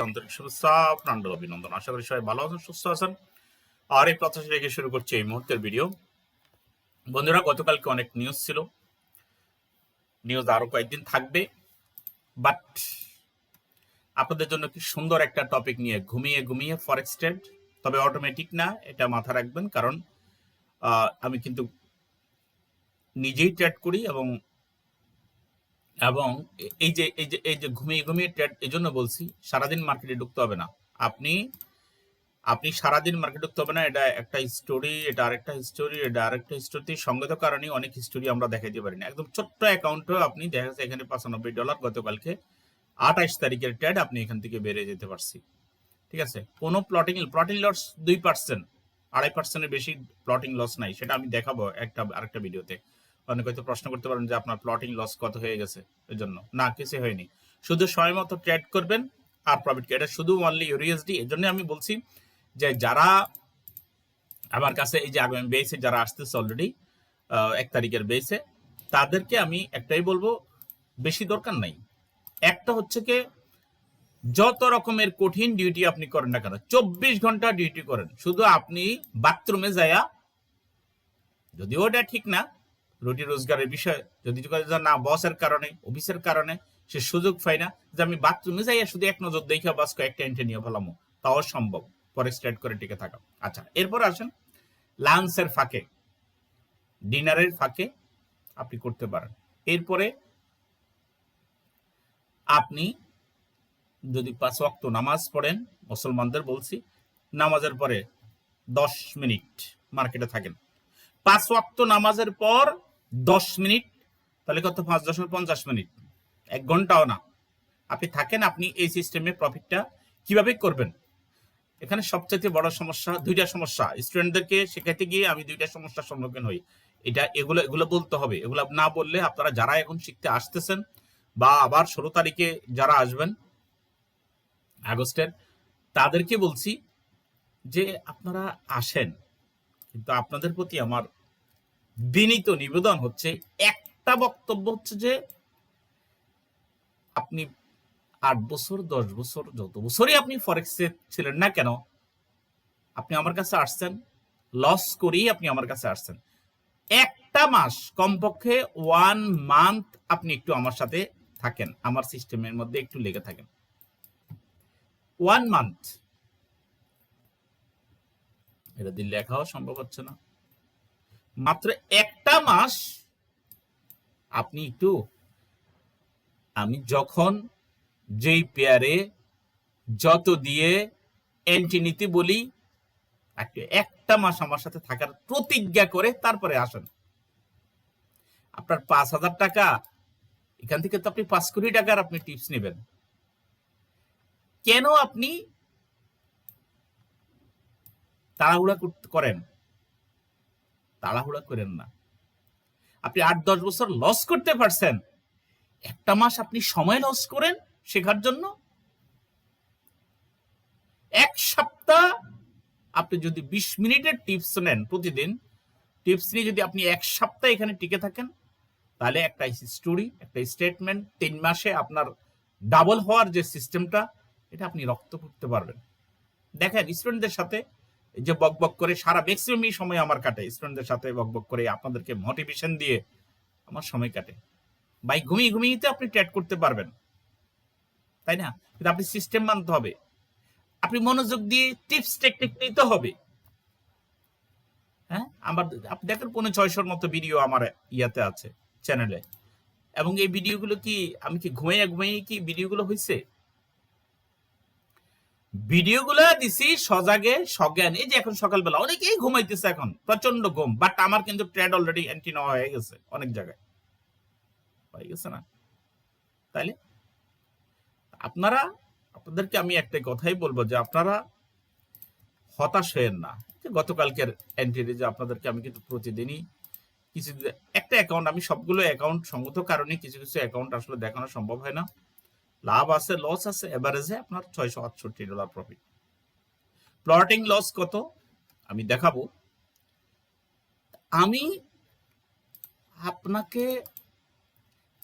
আন্তরিক শুভেচ্ছা, প্রাঞ্জল অভিনন্দন। আশা করি সবাই ভালো আছেন, সুস্থ আছেন। আর এই প্রত্যাশা রেখে শুরু করছি এই মুহূর্তের ভিডিও। বন্ধুরা, গতকালকে অনেক নিউজ ছিল, নিউজ আরো কয়েকদিন থাকবে, বাট আপনাদের জন্য কি সুন্দর একটা টপিক নিয়ে ঘুমিয়ে ঘুমিয়ে ফরেক্স ট্রেড, তবে অটোমেটিক না, এটা মাথা রাখবেন। কারণ আমি কিন্তু নিজেই ট্রেড করি এবং এবং এই যে ঘুমিয়ে ঘুমিয়ে ট্রেড, এই জন্য বলছি সারাদিন মার্কেটে ঢুকতে হবে না। আপনি আপনি সারাদিন মার্কেট ঢুকতে হবে না। এটা একটা স্টোরি, এটা আরেকটা হিস্টোরি, এটা আরেকটা হিস্টোরি, সঙ্গত কারণে অনেক হিস্টোরি আমরা দেখাইতে পারি না। একদম ছোট্ট অ্যাকাউন্টও আপনি দেখা যাচ্ছে এখানে $95 গতকালকে 28 তারিখের ট্রেড, আপনি এখান থেকে বেরিয়ে যেতে পারছি। ঠিক আছে, কোনো প্লটিং লস 2%, 2.5%-এর বেশি প্লটিং লস নাই। সেটা আমি দেখাবো আরেকটা ভিডিওতে। অনেক হয়তো প্রশ্ন করতে পারেন যে আপনার প্লটিং লস কত হয়ে গেছে, এর জন্য না, কিছু হয়নি। শুধু সময় মতো ট্রেড করবেন আর প্রফিট। এটা শুধু অনলি ইউএসডি। এর জন্য আমি বলছি যে যারা আমার কাছে এই যে আগামী বেসে যারা আসতেছে অলরেডি 1 তারিখের বেসে, তাদেরকে আমি একটাই বলবো, বেশি দরকার নাই। একটা হচ্ছে কি, যত রকমের কঠিন ডিউটি আপনি করেন না কেন, 24 ঘন্টা ডিউটি করেন, শুধু আপনি বাথরুমে যায়া, যদিও ওটা ঠিক না, রুটি রোজগারের বিষয়, যদি না বসের কারণে, অফিসের কারণে সে সুযোগ পায় না যে আমি বাথরুমে যাইয়া শুধু এক নজর দেখে বাস কয়েকটা এন্ট্রি নিয়ে ফেলামো, তাও সম্ভব পরে স্ট্রেট করে টিকে থাকা। আচ্ছা, এরপর আসেন লাঞ্চের ফাঁকে, ডিনারের ফাঁকে আপনি করতে পারেন। এরপরে আপনি যদি 5 ওয়াক্ত নামাজ পড়েন, মুসলমানদের বলছি, নামাজের পরে 10 মিনিট মার্কেটে থাকেন। 5 ওয়াক্ত নামাজের পর 10 মিনিট, তাহলে কত? 5 × 10 = 50 মিনিট, 1 ঘন্টাও না আপনি থাকেন। আপনি এই সিস্টেমে প্রফিটটা কিভাবে করবেন? এখানে সবচেয়ে বড় সমস্যা, দুইটা সমস্যা স্টুডেন্টদেরকে শেখাতে গিয়ে আমি দুইটা সমস্যার সম্মুখীন হই। এগুলো বলতে হবে। এগুলো না বললে আপনারা যারা এখন শিখতে আসতেছেন বা আবার 16 তারিখে যারা আসবেন আগস্টের, তাদেরকে বলছি যে আপনারা আসেন, কিন্তু আপনাদের প্রতি আমার বিনীত নিবেদন হচ্ছে, একটা বক্তব্য হচ্ছে যে আপনি 8 বছর 10 বছর যত বছরই আপনি ফরেক্সে ছিলেন না কেন, আপনি আমার কাছে আসছেন লস করেই, আপনি আমার কাছে আসছেন। একটা মাস, কমপক্ষে 1 মান্থ আপনি একটু আমার সাথে থাকেন, আমার সিস্টেমের মধ্যে একটু লেগে থাকেন। 1 মান্থ, এটা দিয়ে লেখাও সম্ভব হচ্ছে না। মাত্র একটা মাস আপনি একটু, আমি যখন যেই পেয়ারে যত দিয়ে এন্ট্রি নিতে বলি, একটা মাস আমার সাথে থাকার প্রতিজ্ঞা করে তারপরে আসেন। আপনার 5,000 টাকা, এখান থেকে তো আপনি 5 কোটি টাকার আপনি টিপস নেবেন। কেন আপনি তাড়াহুড়া করেন? তাড়াহুড়া করেন না। আপনি 8-10 বছর লস করতে পারছেন, একটা মাস আপনি সময় লস করেন শেখার জন্য। 1 সপ্তাহ আপনি যদি 20 মিনিটের টিপস নেন প্রতিদিন, টিপস নিয়ে যদি আপনি 1 সপ্তাহ এখানে টিকে থাকেন, তাহলে একটা স্টোরি, একটা স্টেটমেন্ট, 3 মাসে আপনার ডাবল হওয়ার যে সিস্টেমটা, এটা আপনি রপ্ত করতে পারবেন। দেখেন, স্টুডেন্টদের সাথে যে বকবক করে সারা ম্যাক্সিমাম সময় আমার কাটে, স্টুডেন্টদের সাথে বকবক করে আপনাদেরকে মোটিভেশন দিয়ে আমার সময় কাটে। ভাই, ঘুমিয়ে ঘুমিয়েতে আপনি ট্রেড করতে পারবেন, তাই না? কিন্তু আপনি সিস্টেম মানতে হবে, আপনি মনোযোগ দিয়ে টিপস টেকনিক নিতে হবে। হ্যাঁ, আমার আপনি দেখেন 500-600-র মতো ভিডিও আমার ইয়াতে আছে চ্যানেলে, এবং এই ভিডিওগুলো কি আমি কি ঘুমাইয়া কি ভিডিওগুলো হয়েছে? ভিডিওগুলো দিছি সজাগে সজ্ঞান। এই যে এখন সকালবেলা অনেকেই ঘুমাইতেছে, এখন প্রচন্ড ঘুম, বাট আমার কিন্তু ট্রেড অলরেডি এন্ট্রি নেওয়া হয়ে গেছে অনেক জায়গায়, হয়ে গেছে না? তাইলে আপনাদেরকে আমি একটা কথাই বলবো যে আপনারা হতাশ হয়েন না। যে গতকালকের এন্ট্রি, যে আপনাদেরকে আমি কিন্তু প্রতিদিনই কিছু একটা অ্যাকাউন্ট, আমি সবগুলো অ্যাকাউন্ট সঙ্গত কারণে কিছু কিছু অ্যাকাউন্ট আসলে দেখানো সম্ভব হয় না। লাভ আছে, লস আছে, এভারেজে আপনার $668 প্রফিট। প্লটিং লস কত আমি দেখাবো। আমি আপনাকে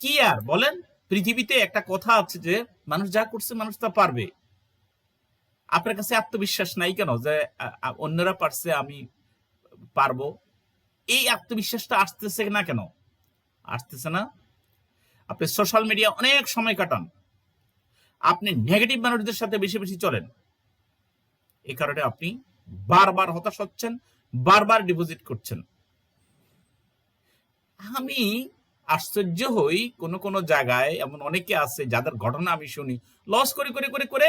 কি আর বলেন, পৃথিবীতে একটা কথা আছে যে মানুষ যা করছে মানুষ তা পারবে। আপনার কাছে আত্মবিশ্বাস নাই কেন যে অন্যরা পারছে আমি পারবো? এই আত্মবিশ্বাসটা আসতেছে না কেন? আসতেছে না। আপনি সোশ্যাল মিডিয়া অনেক সময় কাটান, আপনি নেগেটিভ মানুষদের সাথে বেশি বেশি চলেন, এই কারণে আপনি বারবার হতাশ হচ্ছেন, বারবার ডিপোজিট করছেন। আমি আশ্চর্য হই, কোন কোন জায়গায় এমন অনেকে আছে যাদের ঘটনা আমি শুনি, লস করে করে করে করে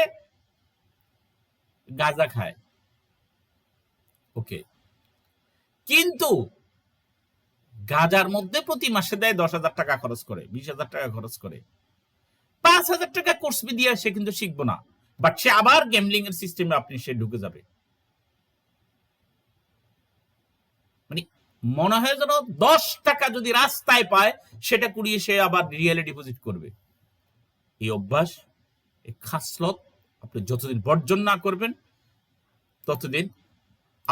গাঁজা খায়। ওকে, কিন্তু গাঁজার মধ্যে প্রতি মাসে দেয় 10,000 টাকা খরচ করে, 20,000 টাকা খরচ করে, 5,000 টাকা কোর্স ফি দিয়ে সে কিন্তু শিখবো না, বাট সে আবার গ্যামলিং এর সিস্টেমে আপনি সে ঢুকে যাবে। মানে মনে হয় যেন 10 টাকা যদি রাস্তায় পায় সেটা কুড়িয়ে সে আবার রিয়েলে ডিপোজিট করবে। এই অভ্যাস, এই খাসলত আপনি যতদিন বর্জন না করবেন ততদিন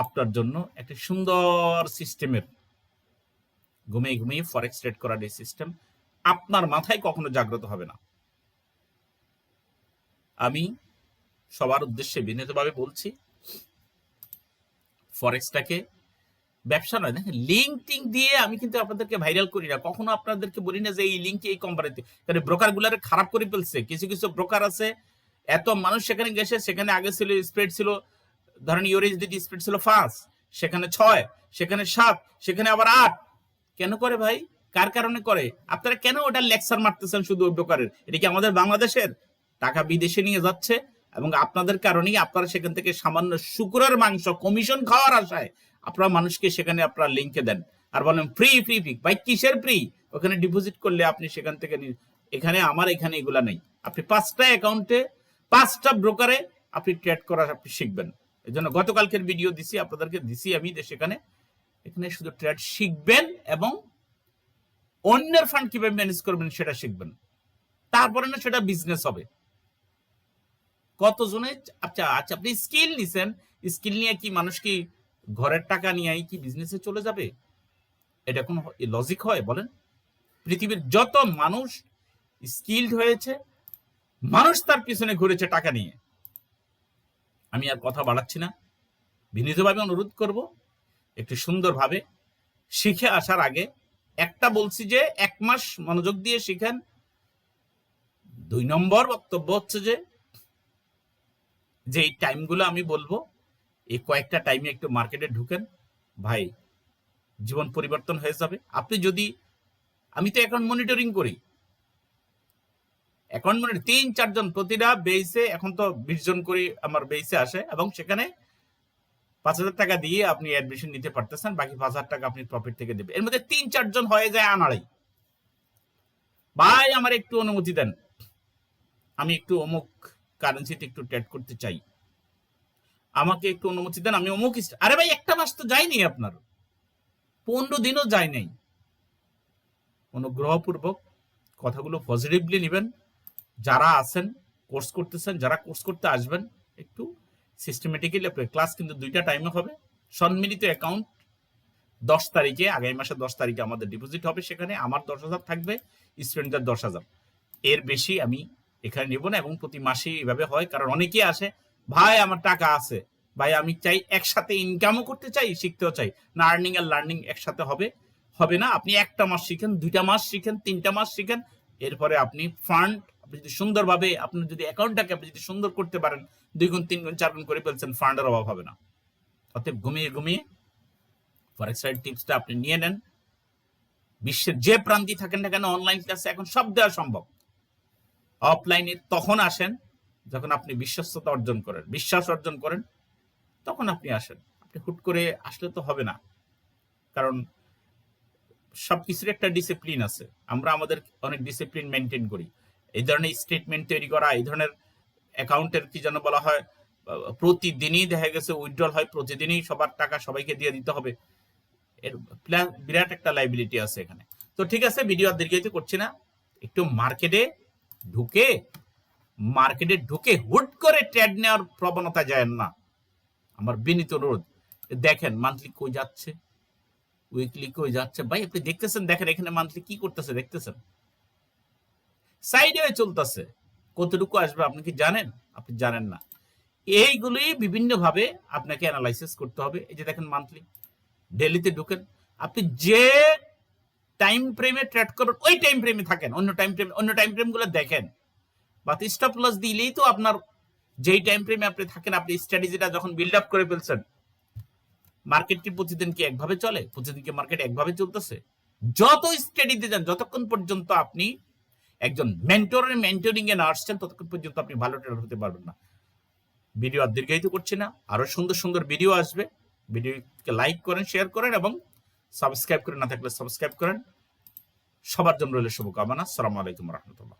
আপনার জন্য একটা সুন্দর সিস্টেমের ঘুমিয়ে ঘুমিয়ে ফরেক্স ট্রেড করার এই সিস্টেম আপনার মাথায় কখনো জাগ্রত হবে না। আমি সবার উদ্দেশ্যে বিনীতভাবে বলছি, ফরেক্সটাকে ব্যবসা নয়, দেখেন লিঙ্ক টিঙ্ক দিয়ে আমি কিন্তু আপনাদেরকে ভাইরাল করি না, কখনো আপনাদেরকে বলি না যে এই লিঙ্কে এই কোম্পানিতে, কারণ ব্রোকার গুলার খারাপ করে ফেলছে। কিছু কিছু ব্রোকার আছে, এত মানুষ সেখানে গেছে, সেখানে আগে ছিল স্প্রেড ছিল, ধরেন ইউএসডিটি স্প্রেড ছিল 5, সেখানে 6, সেখানে 7, সেখানে আবার 8। কেন করে ভাই? কার কারণে করে? আপনারা কেন ওটা লেকচার মারতেছেন শুধু ওই ব্রোকারের? এটা কি আমাদের বাংলাদেশের টাকা বিদেশে নিয়ে যাচ্ছে, এবং আপনাদের কারণেই আপনারা সেখান থেকে সামান্য শুকুরের মাংস কমিশন খাওয়ার আশায় আপনারা মানুষকে সেখানে আপনারা লিঙ্কে দেন আর বলেন ফ্রি ফ্রি ফ্রি। ভাই কিসের ফ্রি? ওখানে ডিপোজিট করলে আপনি সেখান থেকে, এখানে আমার এখানে এগুলা নেই। আপনি 5টা অ্যাকাউন্টে 5টা ব্রোকারে আপনি ট্রেড করা আপনি শিখবেন। এই জন্য গতকালকের ভিডিও দিছি আপনাদেরকে, দিছি আমি, সেখানে এখানে শুধু ট্রেড শিখবেন এবং অন্যের ফান্ড কিভাবে ম্যানেজ করবেন সেটা শিখবেন, তারপরে না সেটা বিজনেস হবে। কতজনে, আচ্ছা আচ্ছা আপনি স্কিল নিছেন, স্কিল নিয়ে কি মানুষ কি ঘরের টাকা নিয়ে কি বিজনেসে চলে যাবে? এটা কোনো লজিক হয় বলেন? পৃথিবীর যত মানুষ স্কিলড হয়েছে, মানুষ তার পিছনে ঘুরেছে টাকা নিয়ে। আমি আর কথা বাড়াচ্ছি না, বিনীতভাবে অনুরোধ করব একটু সুন্দরভাবে শিখে আসার আগে একটা বলছি যে 1 মাস মনোযোগ দিয়ে শিখেন। 2 নম্বর বক্তব্য হচ্ছে যে এই টাইমগুলো আমি বলবো, এই কয়েকটা টাইমে একটু মার্কেটে ঢুকেন, ভাই জীবন পরিবর্তন হয়ে যাবে। আপনি যদি, আমি তো অ্যাকাউন্ট মনিটরিং করি, অ্যাকাউন্ট মনিটর 3-4 জন প্রতিটা বেসে, এখন তো 20 জন করে আমার বেসে আসে, এবং সেখানে 5,000 টাকা দিয়ে আপনি অ্যাডমিশন নিতে পারতেছেন, বাকি 5,000 টাকা আপনি প্রফিট থেকে দেবেন। এর মধ্যে 3-4 জন হয়ে যায় আনাড়াই, ভাই আমার একটু অনুমতি দেন, আমি একটু অমুক কারেন্সিতে একটু ট্রেড করতে চাই, আমাকে একটু অনুমতি দেন, আমি অমুক। আরে ভাই 1টা মাস তো যায়নি, আপনার 15 দিনও যায় নাই। অনুগ্রহপূর্বক কথাগুলো পজিটিভলি নেবেন। যারা আছেন কোর্স করতেছেন, যারা কোর্স করতে আসবেন, একটু সিস্টেমেটিক্যালি ক্লাস কিন্তু 2টা টাইমে হবে। সম্মিলিত অ্যাকাউন্ট 10 তারিখে, আগামী মাসের 10 তারিখে আমাদের ডিপোজিট হবে, সেখানে আমার 10,000 থাকবে, স্টুডেন্টদের 10,000, এর বেশি আমি এখানে নেব না। এবং প্রতি মাসে এভাবে হয়, কারণ অনেকেই আসে, ভাই আমার টাকা আছে, ভাই আমি চাই একসাথে ইনকামও করতে চাই, শিখতেও চাই না। আর্নিং আর লার্নিং একসাথে হবে হবে না। আপনি 1টা মাস শিখেন, 2টা মাস শিখেন, 3টা মাস শিখেন, এরপরে আপনি ফান্ড, আপনি যদি সুন্দরভাবে, আপনার যদি অ্যাকাউন্টটাকে আপনি যদি সুন্দর করতে পারেন, 2 গুণ 3 গুণ 4 গুণ করে ফেলছেন, ফান্ডের অভাব হবে না। অতএব ঘুমিয়ে ঘুমিয়ে ফরেক্স ট্রেড টিপসটা আপনি নিয়ে নেন। বিশ্বের যে প্রান্তে থাকেন না কেন, অনলাইন ক্লাসে এখন সব দেওয়া সম্ভব। অফলাইনে তখন আসেন যখন আপনি বিশ্বস্ততা অর্জন করেন, বিশ্বাস অর্জন করেন, তখন আপনি আসেন। আপনি হুট করে আসলে তো হবে না, কারণ সবকিছুর একটা ডিসিপ্লিন আছে। আমরা আমাদের অনেক ডিসিপ্লিন মেনটেন করি। এই ধরনের স্টেটমেন্ট তৈরি করা, এই ধরনের অ্যাকাউন্টের কি যেন বলা হয়, প্রতিদিনই দেখা গেছে উইথড্রল হয়, প্রতিদিনই সবার টাকা সবাইকে দিয়ে দিতে হবে, এর বিরাট একটা লাইবিলিটি আছে এখানে। তো ঠিক আছে, ভিডিও আর দীর্ঘায়িত করছি না, একটু মার্কেটে ঢুকে হুট করে ট্রেড নেওয়ার প্রবণতা যায় না, আমার বিনীত অনুরোধ। দেখেন মান্থলি কই যাচ্ছে, উইকলি কই যাচ্ছে, ভাই আপনি দেখতেছেন, দেখেন এখানে মান্থলি কি করতেছে, দেখতেছেন সাইডে চলতেছে, কতটুকু আসবে আপনি কি জানেন? আপনি জানেন না। এইগুলি বিভিন্নভাবে আপনাকে অ্যানালাইসিস করতে হবে। এই যে দেখেন মান্থলি, ডেলিতে ঢুকেন, আপনি যে টাইম ফ্রেমে ট্রেড করেন ওই টাইম ফ্রেমে থাকেন, অন্য টাইম ফ্রেম গুলো দেখেন। বাট স্টপ লস দিলেই তো আপনার যেই টাইম ফ্রেমে আপনি থাকেন, আপনি স্ট্র্যাটেজিটা যখন বিল্ড আপ করে ফেলছেন, মার্কেট কি প্রতিদিন কি একভাবে চলে? প্রতিদিন কি মার্কেট একভাবে চলতেছে? যত স্টাডিতে যান, যতক্ষণ পর্যন্ত আপনি একজন মেন্টরের মেন্টরিং এ না আসছেন, ততক্ষণ পর্যন্ত আপনি ভালো ট্রেডার হতে পারবেন না। ভিডিও আর দীর্ঘায়িত করছি না, আরো সুন্দর সুন্দর ভিডিও আসবে। ভিডিওকে লাইক করেন, শেয়ার করেন এবং সাবস্ক্রাইব করে না থাকলে সাবস্ক্রাইব করেন। সবার জন্য রইল শুভকামনা। আসসালামু আলাইকুম রহমতুল্লাহ।